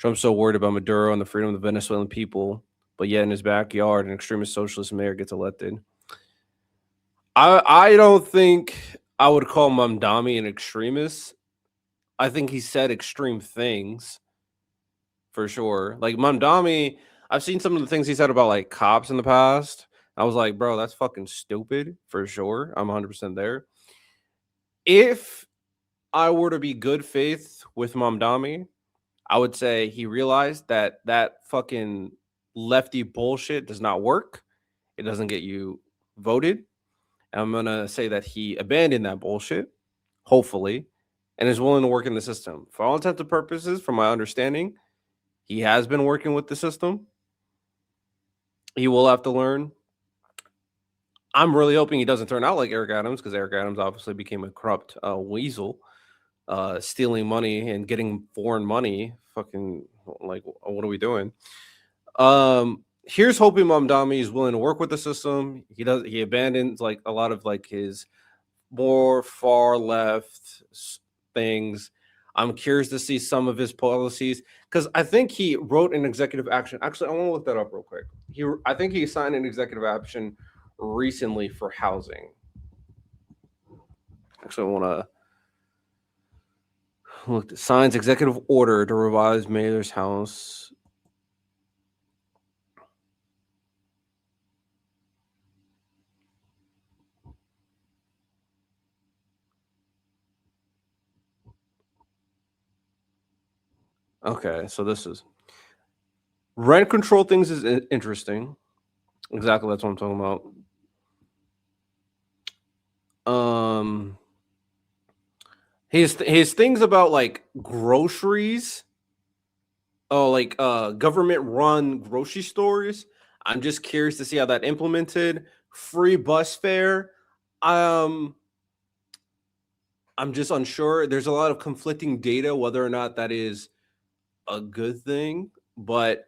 Trump's so worried about Maduro and the freedom of the Venezuelan people, but yet in his backyard, an extremist socialist mayor gets elected. I don't think I would call Mamdani an extremist. I think he said extreme things for sure. Like Mamdani, I've seen some of the things he said about like cops in the past. I was like, bro, that's fucking stupid for sure. I'm 100% there. If I were to be good faith with Mamdani, I would say he realized that that fucking lefty bullshit does not work. It doesn't get you voted. And I'm going to say that he abandoned that bullshit, hopefully, and is willing to work in the system. For all intents and purposes, from my understanding, he has been working with the system. He will have to learn. I'm really hoping he doesn't turn out like Eric Adams, because Eric Adams obviously became a corrupt weasel, stealing money and getting foreign money. Fucking, like, what are we doing? Here's hoping Mamdani is willing to work with the system. He abandons like a lot of like his more far left things. I'm curious to see some of his policies, because I think he wrote an executive action. Actually, I want to look that up real quick. I think he signed an executive action recently for housing. Actually, I want to look. Signs executive order to revise mayor's house. Okay, so this is rent control things is interesting. Exactly, that's what I'm talking about. His things about like groceries. Oh, like government run grocery stores. I'm just curious to see how that implemented. Free bus fare. Um, I'm just unsure. There's a lot of conflicting data whether or not that is a good thing, but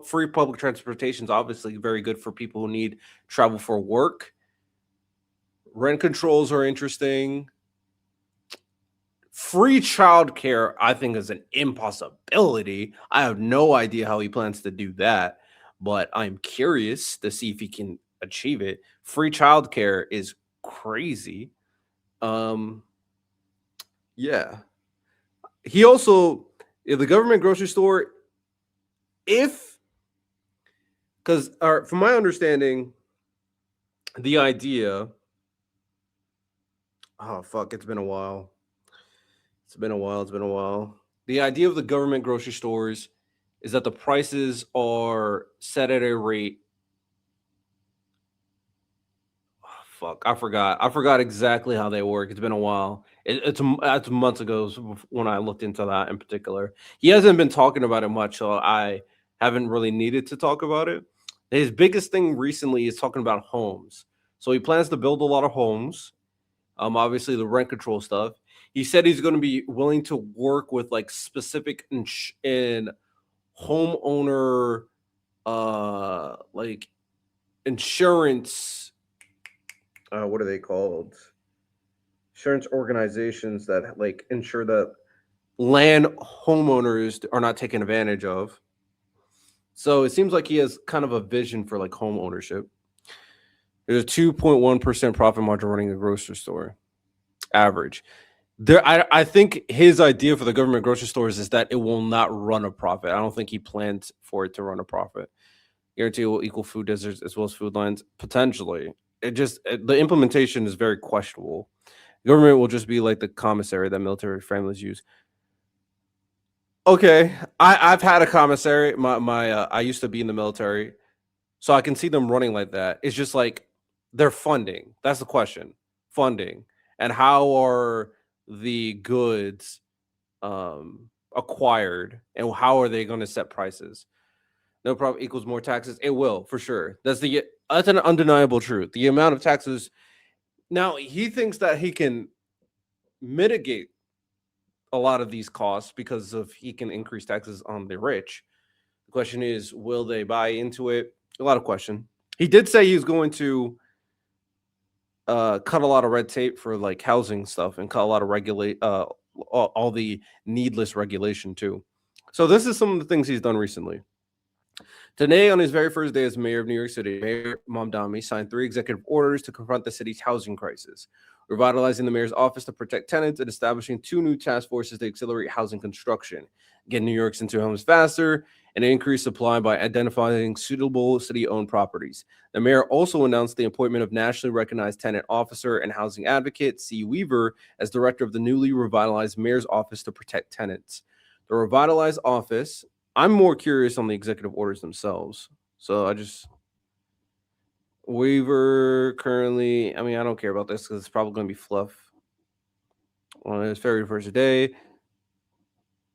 free public transportation is obviously very good for people who need travel for work. Rent controls are interesting. Free childcare, I think, is an impossibility. I have no idea how he plans to do that, but I'm curious to see if he can achieve it. Free childcare is crazy. Yeah. He also, if the government grocery store, because from my understanding, the idea, oh fuck, it's been a while. It's been a while. The idea of the government grocery stores is that the prices are set at a rate. Oh, fuck, I forgot exactly how they work. It's been a while. It's months ago when I looked into that in particular. He hasn't been talking about it much, so I haven't really needed to talk about it. His biggest thing recently is talking about homes. So he plans to build a lot of homes. Obviously the rent control stuff. He said he's going to be willing to work with like specific in homeowner like insurance, what are they called, insurance organizations that like ensure that land homeowners are not taken advantage of. So it seems like he has kind of a vision for like home ownership. There's a 2.1% profit margin running a grocery store average. I think his idea for the government grocery stores is that it will not run a profit. I don't think he plans for it to run a profit. Guarantee it will equal food deserts as well as food lines potentially. The implementation is very questionable. Government will just be like the commissary that military families use. Okay, I've had a commissary. I used to be in the military, so I can see them running like that. It's just like they're funding. That's the question. Funding, and how are the goods acquired, and how are they going to set prices? No profit equals more taxes. It will, for sure. That's an undeniable truth. The amount of taxes. Now he thinks that he can mitigate a lot of these costs because of he can increase taxes on the rich. The question is, will they buy into it? A lot of question. He did say he's going to cut a lot of red tape for like housing stuff and cut a lot of all the needless regulation too. So this is some of the things he's done recently. Today, on his very first day as mayor of New York City, Mayor Mamdani signed 3 executive orders to confront the city's housing crisis, revitalizing the mayor's office to protect tenants and establishing 2 new task forces to accelerate housing construction, get New York's into homes faster, and increase supply by identifying suitable city-owned properties. The mayor also announced the appointment of nationally recognized tenant officer and housing advocate C. Weaver as director of the newly revitalized mayor's office to protect tenants. The revitalized office, I'm more curious on the executive orders themselves. So I just Weaver currently. I mean, I don't care about this because it's probably going to be fluff. On his very first day,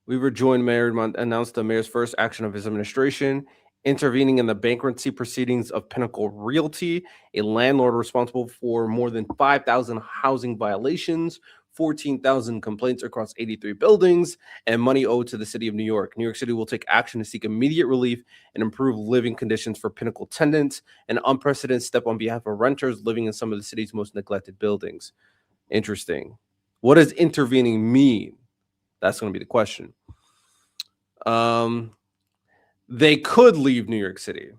Weaver joined Mayor announced the mayor's first action of his administration, intervening in the bankruptcy proceedings of Pinnacle Realty, a landlord responsible for more than 5,000 housing violations, 14,000 complaints across 83 buildings, and money owed to the city of New York. New York City will take action to seek immediate relief and improve living conditions for Pinnacle tenants, an unprecedented step on behalf of renters living in some of the city's most neglected buildings. Interesting. What does intervening mean? That's going to be the question. Um, they could leave New York City.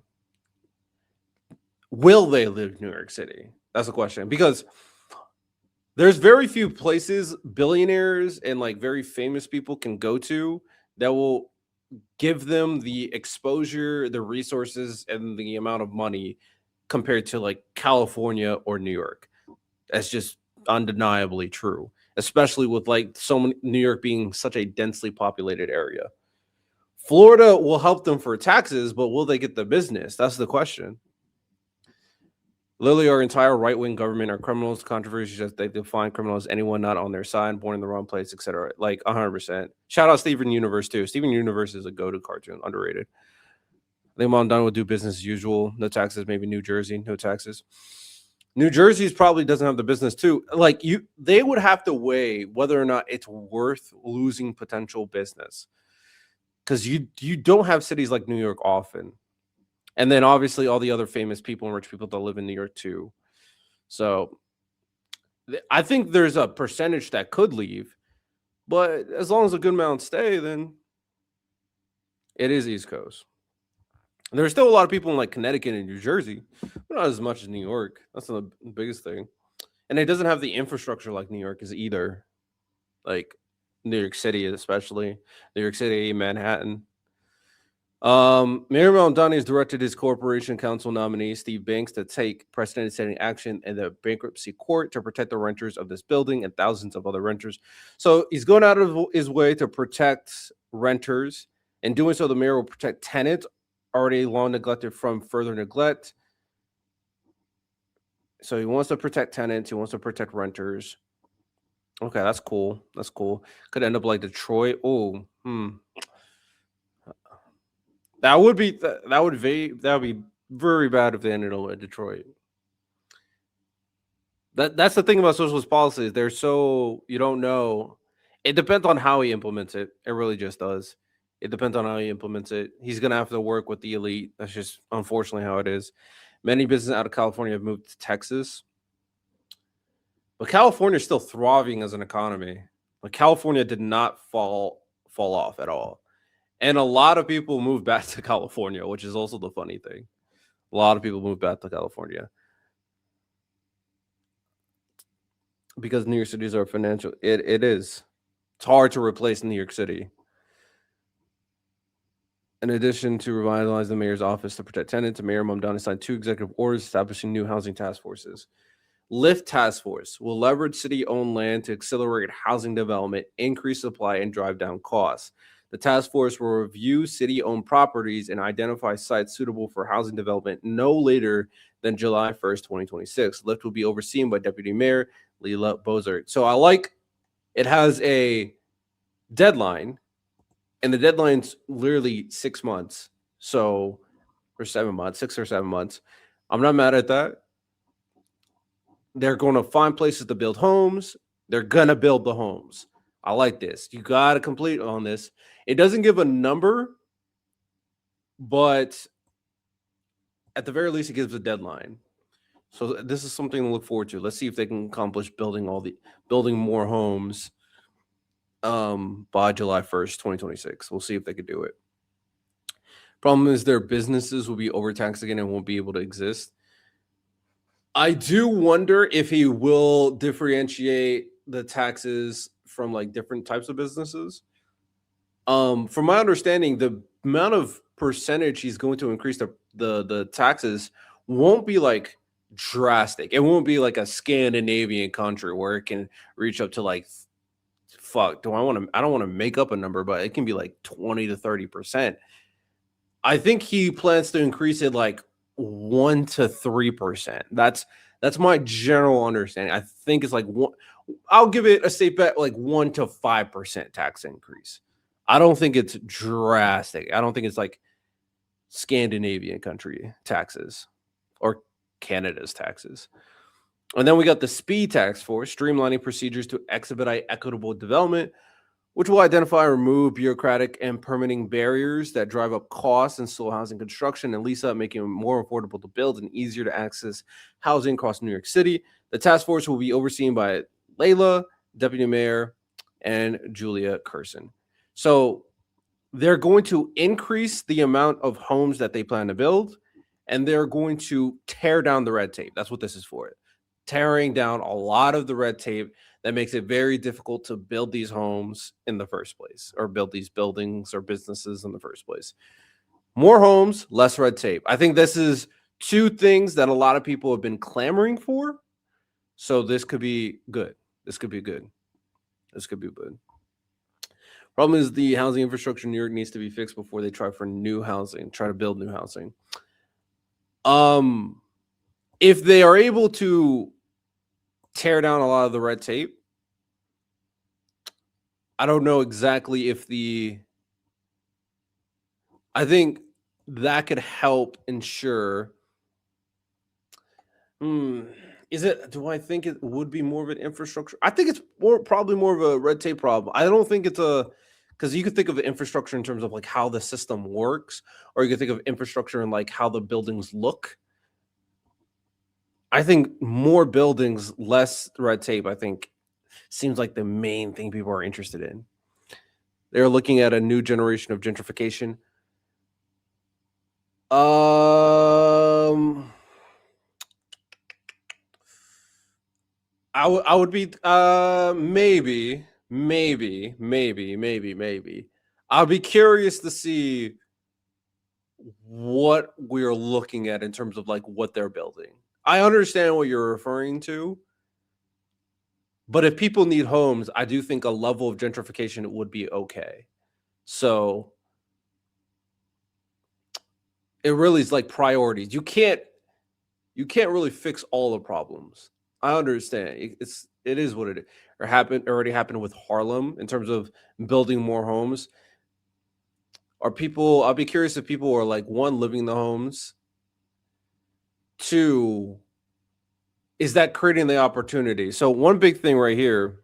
Will they leave New York City? That's the question. Because there's very few places billionaires and like very famous people can go to that will give them the exposure, the resources, and the amount of money compared to like California or New York. That's just undeniably true, especially with like so many New York being such a densely populated area. Florida will help them for taxes, but will they get the business? That's the question. Literally, our entire right-wing government are criminals. Controversies that they define criminals as anyone not on their side, born in the wrong place, etc. Like 100%. Shout out Steven Universe too. Steven Universe is a go-to cartoon, underrated. I think Mamdani will do business as usual. No taxes. Maybe New Jersey, no taxes. New Jersey's probably doesn't have the business too. Like they would have to weigh whether or not it's worth losing potential business because you don't have cities like New York often. And then obviously all the other famous people and rich people that live in New York too. So I think there's a percentage that could leave, but as long as a good amount stay, then it is East Coast. There's still a lot of people in like Connecticut and New Jersey, but not as much as New York. That's the biggest thing. And it doesn't have the infrastructure like New York is either. Like New York City, especially New York City, Manhattan. Mayor Mamdani has directed his corporation council nominee, Steve Banks, to take precedent-setting action in the bankruptcy court to protect the renters of this building and thousands of other renters. So he's going out of his way to protect renters. In doing so, the mayor will protect tenants already long neglected from further neglect. So he wants to protect tenants. He wants to protect renters. Okay, that's cool. That's cool. Could end up like Detroit. Oh, that would be that would be very bad if they ended up at Detroit. That's the thing about socialist policies. They're so you don't know. It depends on how he implements it. It really just does. It depends on how he implements it. He's gonna have to work with the elite. That's just unfortunately how it is. Many businesses out of California have moved to Texas, but California is still thriving as an economy. Like California did not fall off at all. And a lot of people move back to California, which is also the funny thing. A lot of people move back to California because New York Cities are financial. It is. It's hard to replace New York City. In addition to revitalize the mayor's office to protect tenants, Mayor Mamdani signed 2 executive orders establishing new housing task forces. LIFT Task Force will leverage city-owned land to accelerate housing development, increase supply, and drive down costs. The task force will review city-owned properties and identify sites suitable for housing development no later than July 1st, 2026. LIFT will be overseen by Deputy Mayor Leila Bozert. So I like it has a deadline, and the deadline's literally 6 months. So, or 7 months, 6 or 7 months. I'm not mad at that. They're going to find places to build homes. They're going to build the homes. I like this. You got to complete on this. It doesn't give a number, but at the very least, it gives a deadline. So this is something to look forward to. Let's see if they can accomplish building more homes by July 1st, 2026. We'll see if they could do it. Problem is their businesses will be overtaxed again and won't be able to exist. I do wonder if he will differentiate the taxes from like different types of businesses. From my understanding, the amount of percentage he's going to increase the taxes won't be like drastic. It won't be like a Scandinavian country where it can reach up to like fuck. Do I want to? I don't want to make up a number, but it can be like 20 to 30%. I think he plans to increase it like 1 to 3%. That's my general understanding. I think it's like one. I'll give it a safe bet, like 1 to 5% tax increase. I don't think it's drastic. I don't think it's like Scandinavian country taxes or Canada's taxes. And then we got the speed tax force, streamlining procedures to expedite equitable development, which will identify and remove bureaucratic and permitting barriers that drive up costs in slow housing construction and lease up, making it more affordable to build and easier to access housing across New York City. The task force will be overseen by Layla, Deputy Mayor, and Julia Curson. So they're going to increase the amount of homes that they plan to build, and they're going to tear down the red tape. That's what this is for. Tearing down a lot of the red tape that makes it very difficult to build these homes in the first place, or build these buildings or businesses in the first place. More homes, less red tape. I think this is two things that a lot of people have been clamoring for. So this could be good. This could be good. This could be good. Problem is the housing infrastructure in New York needs to be fixed before they try for new housing, try to build new housing. If they are able to tear down a lot of the red tape, I don't know exactly if I think that could help ensure. Is it? Do I think it would be more of an infrastructure? I think it's probably more of a red tape problem. I don't think it's because you could think of infrastructure in terms of like how the system works, or you could think of infrastructure in like how the buildings look. I think more buildings, less red tape, I think seems like the main thing people are interested in. They're looking at a new generation of gentrification. I would be maybe. I'll be curious to see what we're looking at in terms of like what they're building. I understand what you're referring to, but if people need homes, I do think a level of gentrification would be okay. So it really is like priorities. You can't really fix all the problems. I understand. It is what it is. Or already happened with Harlem in terms of building more homes. Are people? I'll be curious if people are like, one, living in the homes. Two, is that creating the opportunity? So one big thing right here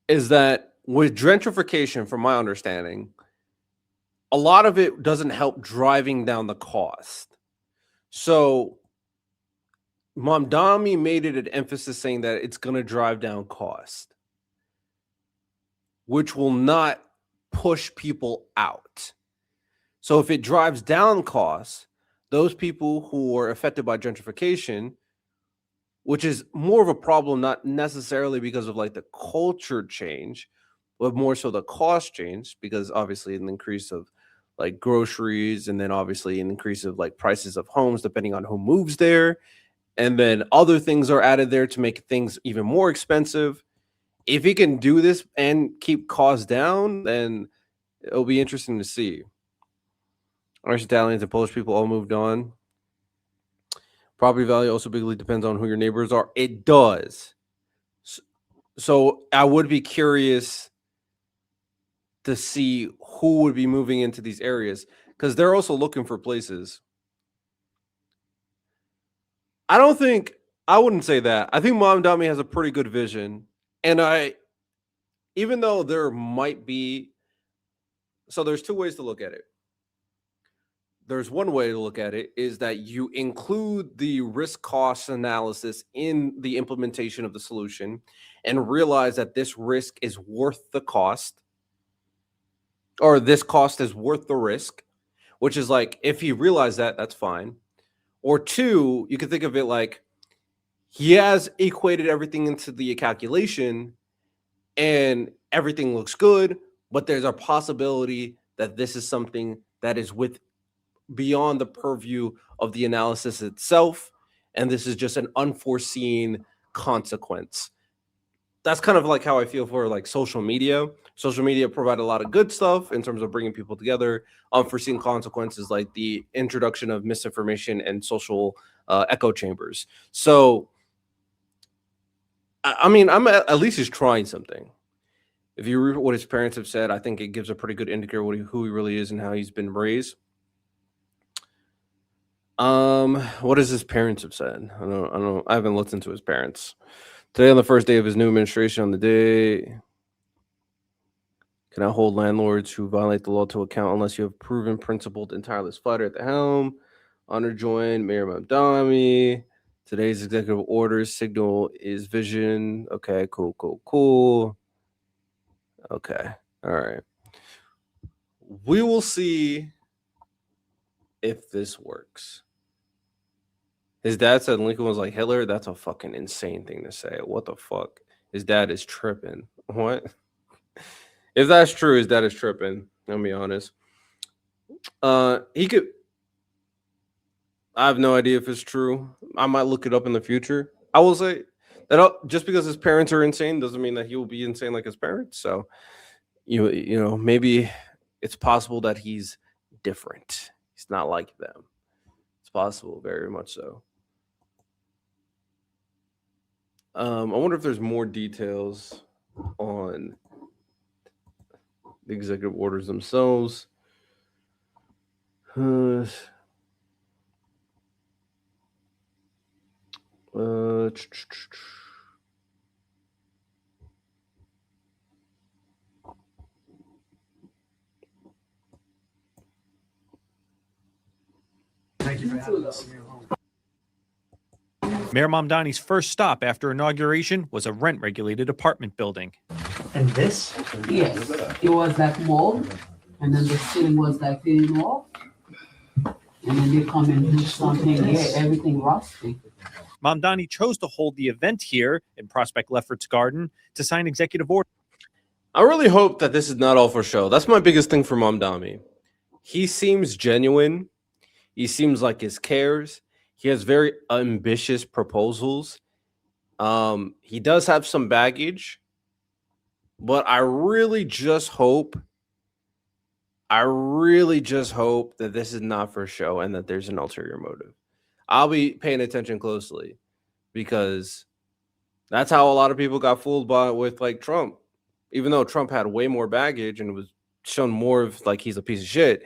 is that with gentrification, from my understanding, a lot of it doesn't help driving down the cost. So Mamdani made it an emphasis saying that it's going to drive down cost, which will not push people out. So if it drives down costs, those people who are affected by gentrification, which is more of a problem, not necessarily because of like the culture change, but more so the cost change, because obviously an increase of like groceries, and then obviously an increase of like prices of homes depending on who moves there. And then other things are added there to make things even more expensive. If he can do this and keep costs down, then it'll be interesting to see. Irish, Italians, and Polish people all moved on. Property value also bigly depends on who your neighbors are. It does. So I would be curious to see who would be moving into these areas, because they're also looking for places. I wouldn't say that. I think Mamdani has a pretty good vision. And even though there might be, so there's two ways to look at it. there's one way to look at it is that you include the risk cost analysis in the implementation of the solution and realize that this risk is worth the cost, or this cost is worth the risk, which is like, if he realized that, that's fine. Or two, you can think of it like he has equated everything into the calculation and everything looks good, but there's a possibility that this is something that is beyond the purview of the analysis itself, and this is just an unforeseen consequence. That's kind of like how I feel for like social media. Social media provide a lot of good stuff in terms of bringing people together. Unforeseen consequences like the introduction of misinformation and social echo chambers. So, I mean, at least he's trying something. If you read what his parents have said, I think it gives a pretty good indicator of who he really is and how he's been raised. What does his parents have said? I haven't looked into his parents. Today, on the first day of his new administration, on the day, cannot hold landlords who violate the law to account unless you have proven principled and tireless fighter at the helm. Honor joined Mayor Mamdani. Today's executive orders signal is vision. Okay, cool. Okay, all right. We will see if this works. His dad said Lincoln was like Hitler. That's a fucking insane thing to say. What the fuck? His dad is tripping. What? If that's true, his dad is tripping. I'll be honest. He could. I have no idea if it's true. I might look it up in the future. I will say that just because his parents are insane doesn't mean that he will be insane like his parents. So, you know, maybe it's possible that he's different. He's not like them. It's possible, very much so. I wonder if there's more details on the executive orders themselves. Thank you for having us. Mayor Mamdani's first stop after inauguration was a rent-regulated apartment building. And this? Yes, it was like mold, and then the ceiling was like peeling off. And then they come and do something here, everything rusty. Mamdani chose to hold the event here in Prospect Lefferts Garden to sign executive orders. I really hope that this is not all for show. That's my biggest thing for Mamdani. He seems genuine. He seems like he cares. He has very ambitious proposals. He does have some baggage, but I really just hope that this is not for show and that there's an ulterior motive. I'll be paying attention closely because that's how a lot of people got fooled with like Trump. Even though Trump had way more baggage and was shown more of like he's a piece of shit,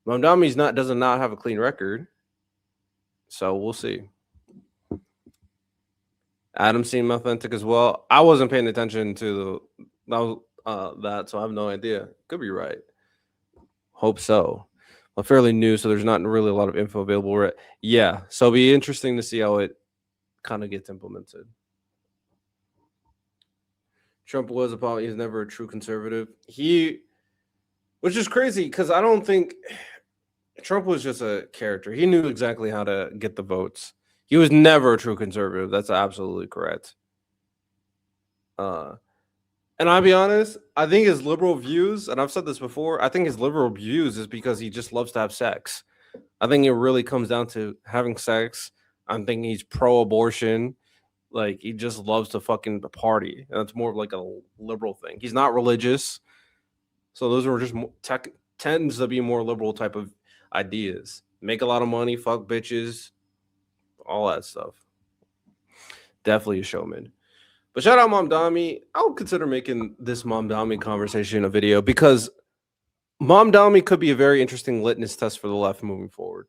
Mamdani does not have a clean record. So we'll see. Adam seemed authentic as well. I wasn't paying attention to that, so I have no idea. Could be right. Hope so. I'm fairly new, so there's not really a lot of info available. Yeah, so it'll be interesting to see how it kind of gets implemented. Trump was a problem. He's never a true conservative. Which is crazy because I don't think Trump was just a character. He knew exactly how to get the votes. He was never a true conservative. That's absolutely correct. And I'll be honest, I think his liberal views, and I've said this before, I think his liberal views is because he just loves to have sex. I think it really comes down to having sex. I'm thinking he's pro-abortion. Like, he just loves to fucking party. And it's more of like a liberal thing. He's not religious. So those are just tends to be more liberal type of ideas. Make a lot of money, fuck bitches, all that stuff. Definitely a showman. But shout out Mamdani. I would consider making this Mamdani conversation a video because Mamdani could be a very interesting litmus test for the left moving forward.